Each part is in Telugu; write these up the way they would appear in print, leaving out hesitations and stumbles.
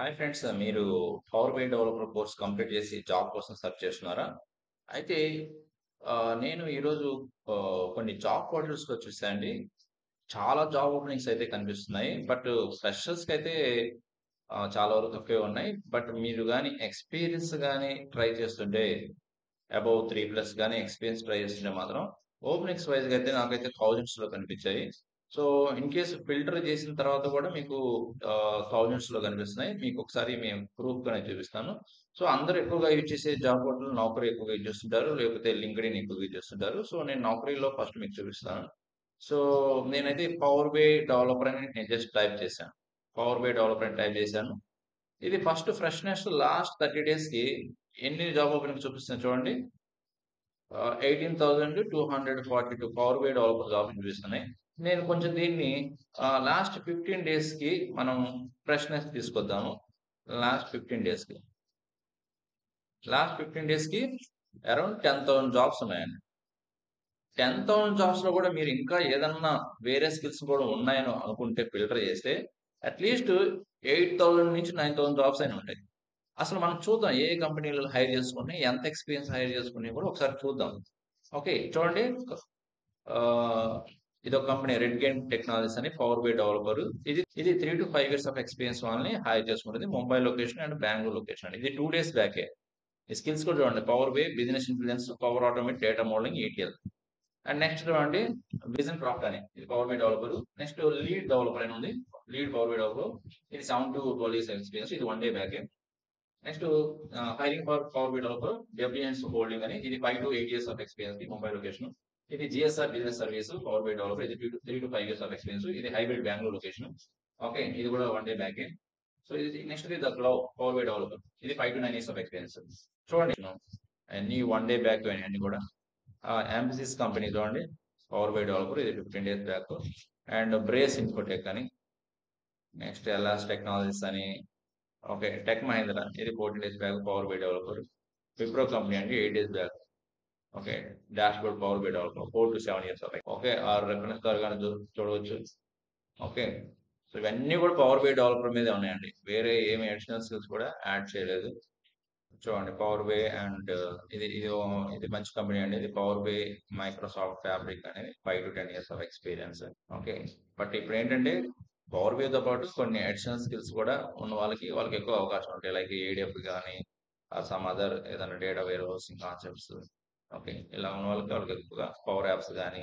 Hi friends. మీరు power BI developer course complete చేసి జాబ్ కోసం సెర్చ్ చేస్తున్నారా? అయితే నేను ఈరోజు కొన్ని జాబ్ పోర్టల్స్‌లో చూసానండి. చాలా జాబ్ ఓపెనింగ్స్ అయితే కనిపిస్తున్నాయి. బట్ ఫ్రెషర్స్‌కైతే చాలా వరకు తక్కువే ఉన్నాయి. బట్ మీరు గాని ఎక్స్‌పీరియన్స్ గాని ట్రై చేస్తుంటే అబోవ్ 3+ గాని ఎక్స్‌పీరియన్స్ ట్రై చేస్తుంటే మాత్రం ఓపెనింగ్స్ వైస్‌గా అయితే నాకైతే థౌసండ్స్‌లో కనిపించాయి. సో, ఇన్ కేస్ ఫిల్టర్ చేసిన తర్వాత కూడా మీకు థౌసండ్స్‌లో కనిపిస్తున్నాయి. మీకొకసారి మేము ప్రూఫ్‌గానే చూపిస్తాను. సో, అందరూ ఎక్కువగా యూజ్ చేసే జాబ్ పోర్టల్ నౌకరీ ఎక్కువగా యూజ్ చేస్తుంటారు. లేకపోతే లింక్డ్ఇన్ ఎక్కువగా యూజ్ చేస్తుంటారు. సో, నేను నౌకరీలో ఫస్ట్ మీకు చూపిస్తాను. సో, నేనైతే పవర్ బిఐ డెవలపర్ అని నేను జస్ట్ టైప్ చేశాను. పవర్ బిఐ డెవలపర్ అని టైప్ చేశాను. ఇది ఫస్ట్ ఫ్రెష్‌నెస్ లాస్ట్ 30 డేస్‌కి ఎన్ని జాబ్ ఓపెనింగ్స్ చూపిస్తుంది చూడండి. 18,242 పవర్ బిఐ డెవలపర్ జాబ్స్ చూపిస్తున్నాయి. నేను కొంచెం దీన్ని లాస్ట్ 15 డేస్‌కి మనం ఫ్రెష్‌నెస్ తీసుకొద్దాము. లాస్ట్ 15 డేస్‌కి. లాస్ట్ 15 డేస్‌కి అరౌండ్ 10,000 జాబ్స్ ఉన్నాయండి. 10,000 జాబ్స్‌లో కూడా మీరు ఇంకా ఏదన్నా వేరే స్కిల్స్ కూడా ఉన్నాయని అనుకుంటే ఫిల్టర్ చేస్తే అట్‌లీస్ట్ 8,000 నుంచి 9,000 జాబ్స్ అయినా ఉంటాయి. అసలు మనం చూద్దాం ఏ కంపెనీలలో హైర్ చేసుకుంటున్నాయి, ఎంత ఎక్స్‌పీరియన్స్ హైర్ చేసుకున్నాయి కూడా ఒకసారి చూద్దాం. ఓకే. చూడండి. ఆహ్, ఇదొక కంపెనీ రెడ్ గేమ్ టెక్నాలజీస్ అని పవర్ బిఐ డెవలపర్. ఇది 3-5 ఇయర్స్ ఆఫ్ ఎక్స్‌పీరియన్స్ వాళ్ళని హైర్ చేసుకుంటది. Mumbai location and Bengaluru location అండి. ఇది 2 డేస్ బ్యాకే. ఈ స్కిల్స్ కూడా చూడండి. Power BI, business intelligence, power automate, data modelling, ETL. And next చూడండి విజన్ క్రాఫ్ట్ అని. ఇది power BI developer. Next lead developer అని ఉంది. Lead power BI developer. ఇది 7-12 ఇయర్స్ ఎక్స్‌పీరియన్స్. ఇది 1 day బ్యాకే. Next hiring for power BI developer WNS holding అని. ఇది 5-8 years of experience Mumbai location. ఇది GSR business service power BI developer. ఇది 3-5 ఇయర్స్ ఆఫ్ ఎక్స్‌పీరియన్స్. ఇది హైబ్రిడ్ బెంగుళూరు లొకేషన్. ఓకే. ఇది కూడా 1 డే బ్యాకే. సో ఇది నెక్స్ట్ ది ద గ్లౌ పవర్ బిఐ డెవలపర్. ఇది 5-9 ఇయర్స్ ఆఫ్ ఎక్స్‌పీరియన్స్. చూడండి అన్ని 1 డే బ్యాక్ అన్ని కూడా. ఎంఫసిస్ కంపెనీ చూడండి. Power BI developer. ఇది 15 days back. And Brace Infotech అని. నెక్స్ట్ ఎల్ఆర్ఎస్ టెక్నాలజీస్ అని. ఓకే. టెక్ మహీంద్రా. ఇది 14 days back power BI developer. Wipro company అండి 8 days back. Okay. Dashboard power BI developer 4-7 years of okay. ఆ రెఫరెన్స్ ద్వారా గాని చూడవచ్చు. ఓకే. సో ఇవన్నీ కూడా పవర్ బిఐ డెవలపర్ మీదే ఉన్నాయండి. వేరే ఏమి అడిషనల్ స్కిల్స్ కూడా యాడ్ చేయలేదు. చూడండి పవర్ బిఐ అండ్ ఇది మంచి కంపెనీ అండి. ఇది పవర్ బిఐ మైక్రోసాఫ్ట్ ఫ్యాబ్రిక్ అనేది 5-10 years of experience. Okay. But ఇప్పుడేంటంటే పవర్ బిఐతో పాటు కొన్ని అడిషనల్ స్కిల్స్ కూడా ఉన్న వాళ్ళకి ఎక్కువ అవకాశం ఉంటాయి. లైక్ ఏడబ్ల్యూ గాని సమ్ అదర్ ఏదైనా data warehousing concepts. Okay. ఇలా ఉన్న వాళ్ళకి ఎక్కువగా పవర్ యాప్స్ గాని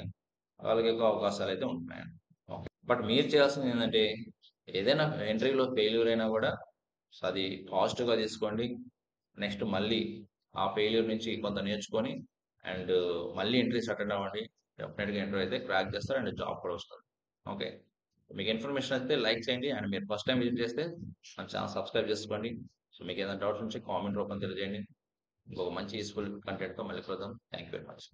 వాళ్ళకి ఎక్కువ అవకాశాలు అయితే ఉంటున్నాయండి. ఓకే. బట్ మీరు చేయాల్సింది ఏంటంటే ఏదైనా ఇంటర్వ్యూలో ఫెయిల్యూర్ అయినా కూడా అది పాజిటివ్‌గా తీసుకోండి. నెక్స్ట్ మళ్ళీ ఆ ఫెయిల్యూర్ నుంచి కొంత నేర్చుకొని అండ్ మళ్ళీ ఇంటర్వ్యూస్ అటెండ్ అవ్వండి. డెఫినిట్‌గా ఇంటర్వ్యూ అయితే క్రాక్ చేస్తారు అండ్ జాబ్ కూడా వస్తుంది. ఓకే. మీకు ఇన్ఫర్మేషన్ అయితే లైక్ చేయండి అండ్ మీరు ఫస్ట్ టైం విజిట్ చేస్తే మన ఛానల్ సబ్స్క్రైబ్ చేసుకోండి. సో మీకు ఏదైనా డౌట్స్ ఉంటే కామెంట్ రూపంలో తెలియజేయండి. ఇంకొక మంచి యూజ్‌ఫుల్ కంటెంట్‌తో మళ్ళీ కలుద్దాం. Thank you very much.